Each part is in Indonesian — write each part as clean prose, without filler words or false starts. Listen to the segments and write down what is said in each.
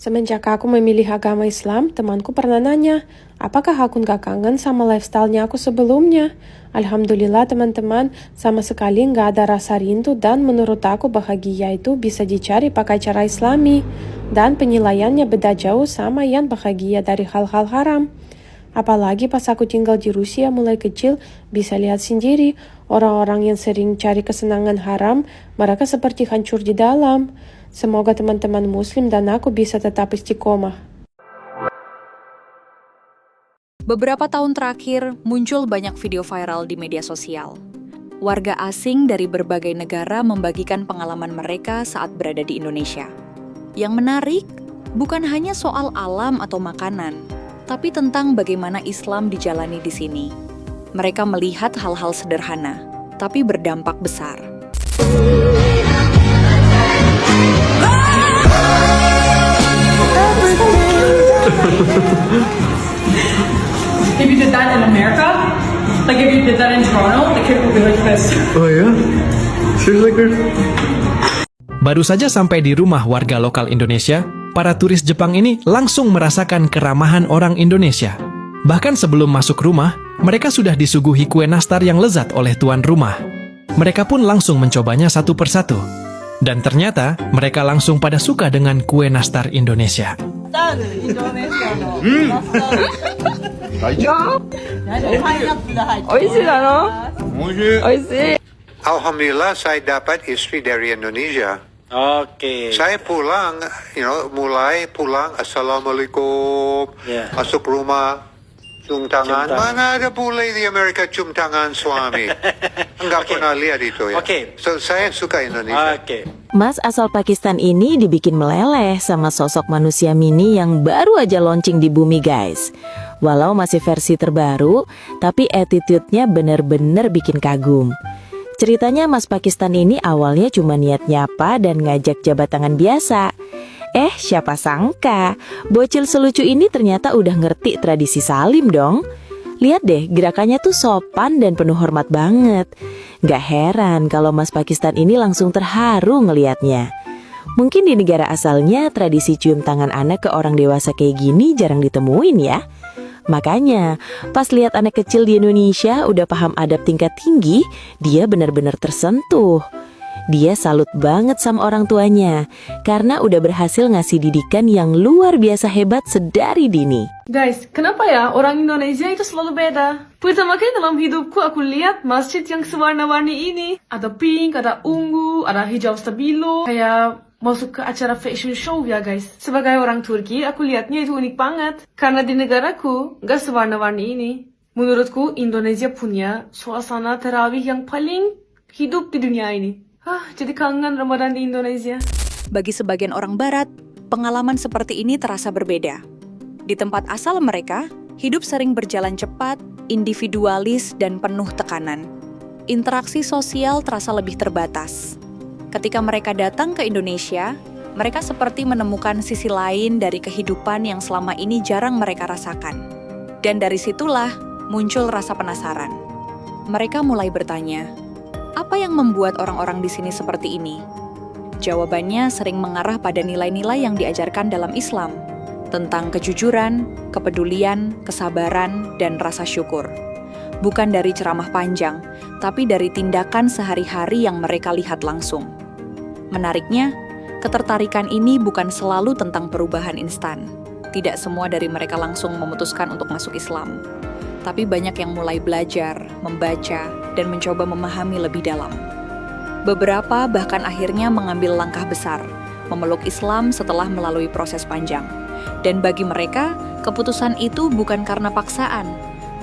Semenjak aku memilih agama Islam, temanku pernah nanya, apakah aku nggak kangen sama lifestyle-nya aku sebelumnya? Alhamdulillah teman-teman, sama sekali nggak ada rasa rindu dan menurut aku bahagia itu bisa dicari pakai cara Islami. Dan penilaiannya beda jauh sama yang bahagia dari hal-hal haram. Apalagi pas aku tinggal di Rusia mulai kecil, bisa lihat sendiri, orang-orang yang sering cari kesenangan haram, mereka seperti hancur di dalam. Semoga teman-teman muslim dan aku bisa tetap istiqomah. Beberapa tahun terakhir, muncul banyak video viral di media sosial. Warga asing dari berbagai negara membagikan pengalaman mereka saat berada di Indonesia. Yang menarik, bukan hanya soal alam atau makanan, tapi tentang bagaimana Islam dijalani di sini. Mereka melihat hal-hal sederhana, tapi berdampak besar. If you did that in America, like if you did that in Toronto, the kid would be like this. Oh ya? Seriously, Kurt? Baru saja sampai di rumah warga lokal Indonesia, para turis Jepang ini langsung merasakan keramahan orang Indonesia. Bahkan sebelum masuk rumah, mereka sudah disuguhi kue nastar yang lezat oleh tuan rumah. Mereka pun langsung mencobanya satu persatu. Dan ternyata, mereka langsung pada suka dengan kue nastar Indonesia. Alhamdulillah saya dapat istri dari Indonesia. Oke. Saya pulang, mulai pulang, Assalamualaikum, masuk rumah, cium tangan. Mana ada boleh di Amerika cium tangan suami? Enggak pernah lihat itu ya. So, saya suka Indonesia. Mas asal Pakistan ini dibikin meleleh sama sosok manusia mini yang baru aja launching di bumi guys. Walau masih versi terbaru, tapi attitude-nya bener-bener bikin kagum. Ceritanya Mas Pakistan ini awalnya cuma niat nyapa dan ngajak jabat tangan biasa. Siapa sangka, bocil selucu ini ternyata udah ngerti tradisi salim dong. Lihat deh, gerakannya tuh sopan dan penuh hormat banget. Gak heran kalau Mas Pakistan ini langsung terharu ngelihatnya. Mungkin di negara asalnya tradisi cium tangan anak ke orang dewasa kayak gini jarang ditemuin ya. Makanya, pas lihat anak kecil di Indonesia udah paham adab tingkat tinggi, dia benar-benar tersentuh. Dia salut banget sama orang tuanya, karena udah berhasil ngasih didikan yang luar biasa hebat sedari dini. Guys, kenapa ya orang Indonesia itu selalu beda? Pertama kali dalam hidupku aku lihat masjid yang sewarna-warni ini. Ada pink, ada ungu, ada hijau stabilo. Kayak masuk ke acara fashion show ya guys. Sebagai orang Turki, aku lihatnya itu unik banget. Karena di negaraku, gak sewarna-warni ini. Menurutku, Indonesia punya suasana tarawih yang paling hidup di dunia ini. Jadi kangen Ramadan di Indonesia. Bagi sebagian orang barat, pengalaman seperti ini terasa berbeda. Di tempat asal mereka, hidup sering berjalan cepat, individualis, dan penuh tekanan. Interaksi sosial terasa lebih terbatas. Ketika mereka datang ke Indonesia, mereka seperti menemukan sisi lain dari kehidupan yang selama ini jarang mereka rasakan. Dan dari situlah muncul rasa penasaran. Mereka mulai bertanya, apa yang membuat orang-orang di sini seperti ini? Jawabannya sering mengarah pada nilai-nilai yang diajarkan dalam Islam, tentang kejujuran, kepedulian, kesabaran, dan rasa syukur. Bukan dari ceramah panjang, tapi dari tindakan sehari-hari yang mereka lihat langsung. Menariknya, ketertarikan ini bukan selalu tentang perubahan instan. Tidak semua dari mereka langsung memutuskan untuk masuk Islam. Tapi banyak yang mulai belajar, membaca, dan mencoba memahami lebih dalam. Beberapa bahkan akhirnya mengambil langkah besar, memeluk Islam setelah melalui proses panjang. Dan bagi mereka, keputusan itu bukan karena paksaan,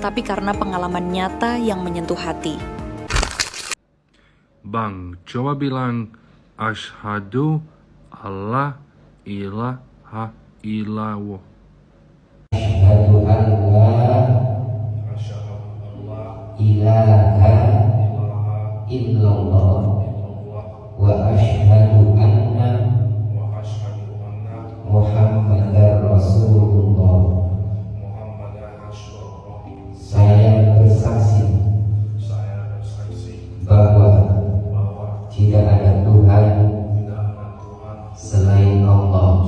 tapi karena pengalaman nyata yang menyentuh hati. Bang, coba bilang Asyhadu alla ilaha illallah. Asyhadu alla ilaha illallah wa asyhadu anna Muhammadar Rasulullah. Saya bersaksi bahwa tidak ada Tuhan selain Allah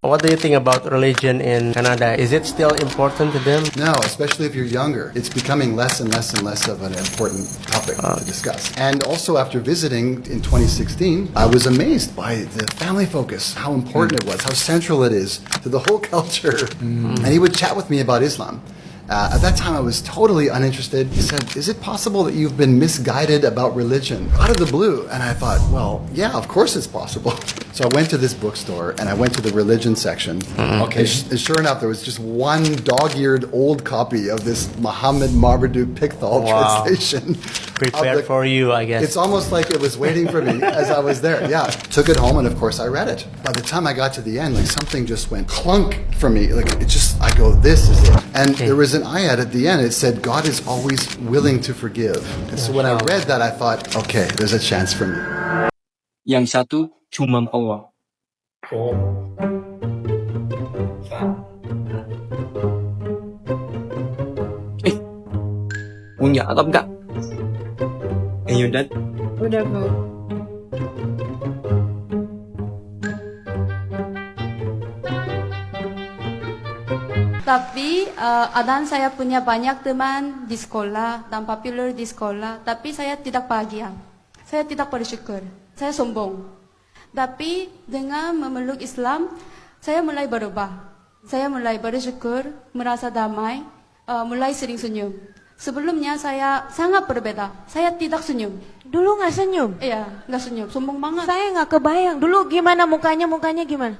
What do you think about religion in Canada? Is it still important to them? No, especially if you're younger. It's becoming less and less and less of an important topic to discuss. And also after visiting in 2016, I was amazed by the family focus, how important it was, how central it is to the whole culture. And he would chat with me about Islam. At that time, I was totally uninterested. He said, is it possible that you've been misguided about religion? Out of the blue. And I thought, well, yeah, of course it's possible. So I went to this bookstore and I went to the religion section. Okay. And sure enough, there was just one dog-eared old copy of this Muhammad Marmaduke Pickthall translation. Prepared for you, I guess. It's almost like it was waiting for me as I was there. Yeah. Took it home and of course I read it. By the time I got to the end, like something just went clunk for me. Like it just, I go, this is it. And there was an ayat at the end. It said, God is always willing to forgive. And so when I read that, I thought, okay, there's a chance for me. Yang satu cuma Allah. Punya atau enggak? Ayo dan. Udah, Bu. Tapi Adan saya punya banyak teman di sekolah dan popular di sekolah, tapi saya tidak bahagia. Saya tidak bersyukur. Saya sombong. Tapi dengan memeluk Islam, saya mulai berubah. Saya mulai bersyukur, merasa damai, mulai sering senyum. Sebelumnya saya sangat berbeda. Saya tidak senyum. Dulu nggak senyum? Iya, nggak senyum. Sombong banget. Saya nggak kebayang. Dulu gimana mukanya gimana?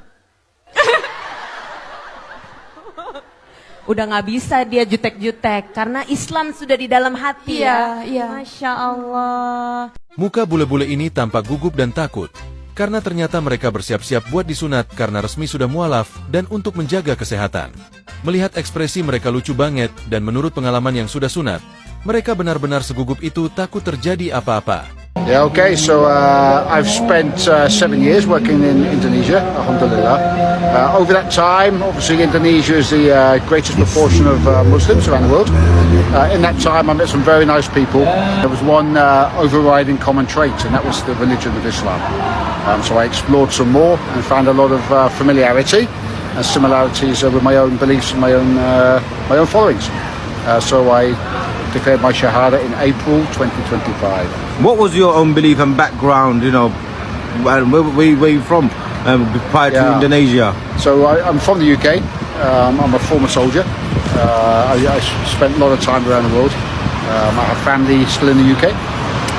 Udah nggak bisa dia jutek-jutek karena Islam sudah di dalam hati ya. Iya. Masya Allah. Muka bule-bule ini tampak gugup dan takut, karena ternyata mereka bersiap-siap buat disunat karena resmi sudah mualaf dan untuk menjaga kesehatan. Melihat ekspresi mereka lucu banget dan menurut pengalaman yang sudah sunat, mereka benar-benar segugup itu takut terjadi apa-apa. Yeah, okay, so I've spent 7 years working in Indonesia, alhamdulillah. Over that time, obviously Indonesia is the greatest proportion of Muslims around the world. In that time I met some very nice people. There was one overriding common trait, and that was the religion of Islam. So I explored some more and found a lot of familiarity and similarities with my own beliefs and my own followings. So I declared my Shahada in April 2025. What was your own belief and background, you know, where you from prior to Indonesia? So I'm from the UK. I'm a former soldier. I spent a lot of time around the world. I have family still in the UK.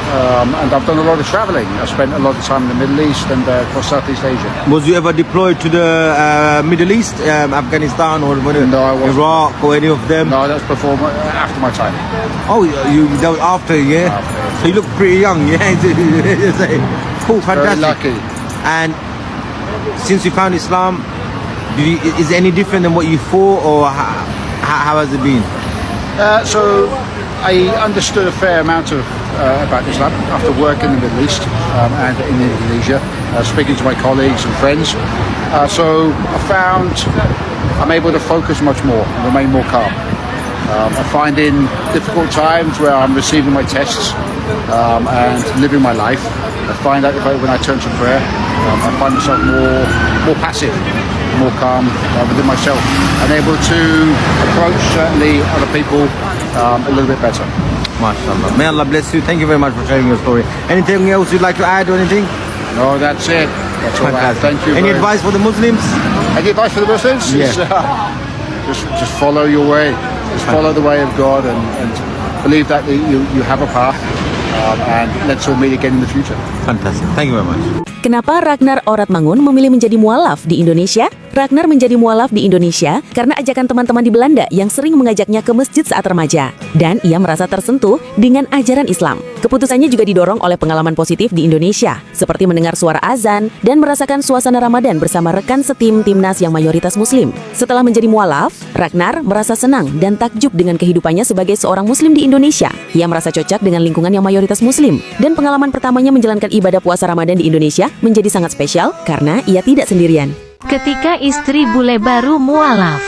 And I've done a lot of travelling. I spent a lot of time in the Middle East and across Southeast Asia. Was you ever deployed to the Middle East, Afghanistan or Iraq or any of them? No, that's after my time. Oh, that was after, yeah? After. So you look pretty young, yeah? Cool, fantastic. Very lucky. And since you found Islam, is it any different than what you thought, or how has it been? So I understood a fair amount of about Islam after work in the Middle East and in Indonesia, speaking to my colleagues and friends. So I found I'm able to focus much more and remain more calm. I find in difficult times where I'm receiving my tests and living my life, I find that when I turn to prayer, I find myself more passive, more calm within myself, and able to approach certainly other people a little bit better. MashaAllah. May Allah bless you. Thank you very much for sharing your story. Anything else you'd like to add or anything? No, that's it. That's all I have. Thank you. Any advice for the Muslims? Any advice for the Muslims? Yeah. Just follow your way. Just follow the way of God and believe that you have a path. And let's all meet again in the future. Fantastic. Thank you very much. Kenapa Ragnar Oratmangun memilih menjadi mualaf di Indonesia? Ragnar menjadi mualaf di Indonesia karena ajakan teman-teman di Belanda yang sering mengajaknya ke masjid saat remaja. Dan ia merasa tersentuh dengan ajaran Islam. Keputusannya juga didorong oleh pengalaman positif di Indonesia, seperti mendengar suara azan dan merasakan suasana Ramadan bersama rekan setim timnas yang mayoritas Muslim. Setelah menjadi mualaf, Ragnar merasa senang dan takjub dengan kehidupannya sebagai seorang Muslim di Indonesia. Ia merasa cocok dengan lingkungan yang mayoritas Muslim. Dan pengalaman pertamanya menjalankan ibadah puasa Ramadan di Indonesia menjadi sangat spesial karena ia tidak sendirian. Ketika istri bule baru mualaf.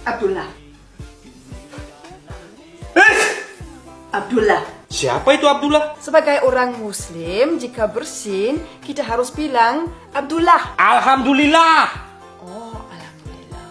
Abdullah. Siapa itu Abdullah? Sebagai orang muslim, jika bersin, kita harus bilang Abdullah. Alhamdulillah. Oh, alhamdulillah.